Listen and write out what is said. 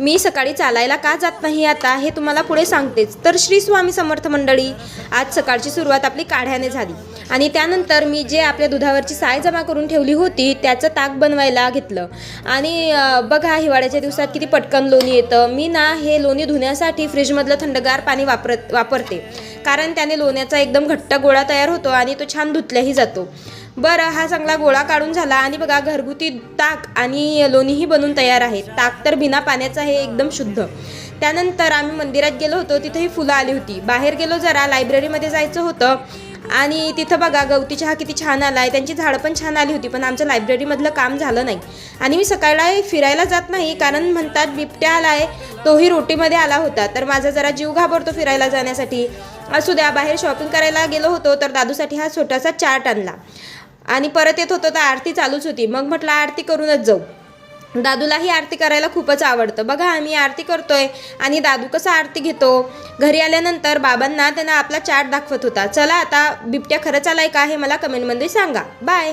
मी सकाळी चालायला का जात नाही आता हे तुम्हाला पुढे सांगतेच. तर श्री स्वामी समर्थ मंडळी, आज सकाळची सुरुवात आपली काढ्याने झाली आणि त्यानंतर मी जे आपल्या दुधावरची साय जमा करून ठेवली होती त्याचं ताक बनवायला घेतलं. आणि बघा हिवाळ्याच्या दिवसात किती पटकन लोणी येतं. मी ना हे लोणी धुण्यासाठी फ्रीजमधलं थंडगार पाणी वापरते, कारण त्याने लोण्याचा एकदम घट्ट गोळा तयार होतो आणि तो छान धुतल्याही जातो. बरं, हा चांगला गोळा काढून झाला आणि बघा घरगुती ताक आणि लोणीही बनून तयार आहे. ताक तर बिना पाण्याचं आहे, एकदम शुद्ध. त्यानंतर आम्ही मंदिरात गेलो होतो, तिथेही फुलं आली होती. बाहेर गेलो जरा, लायब्ररीमध्ये जायचं होतं आणि तिथं बघा गवती चहा किती छान आला आहे. त्यांची झाडं पण छान आली होती, पण आमच्या लायब्ररीमधलं काम झालं नाही. आणि मी सकाळला फिरायला जात नाही, कारण म्हणतात बिबट्या आला आहे, तोही रोटीमध्ये आला होता. तर माझा जरा जीव घाबरतो फिरायला जाण्यासाठी. असू द्या. बाहेर शॉपिंग करायला गेलो होतो तर दादूसाठी हा छोटासा चार्ट आणला आणि परत येत होतो तर आरती चालूच होती. मग म्हटलं आरती करूनच जाऊ. दादूलाही आरती करायला खूपच आवडतं. बघा आम्ही आरती करतोय आणि दादू कसा आरती घेतो. घरी आल्यानंतर बाबांना त्यांना आपला चार्ट दाखवत होता. चला आता बिबट्या खरंच आलाय का हे मला कमेंटमध्ये सांगा. बाय.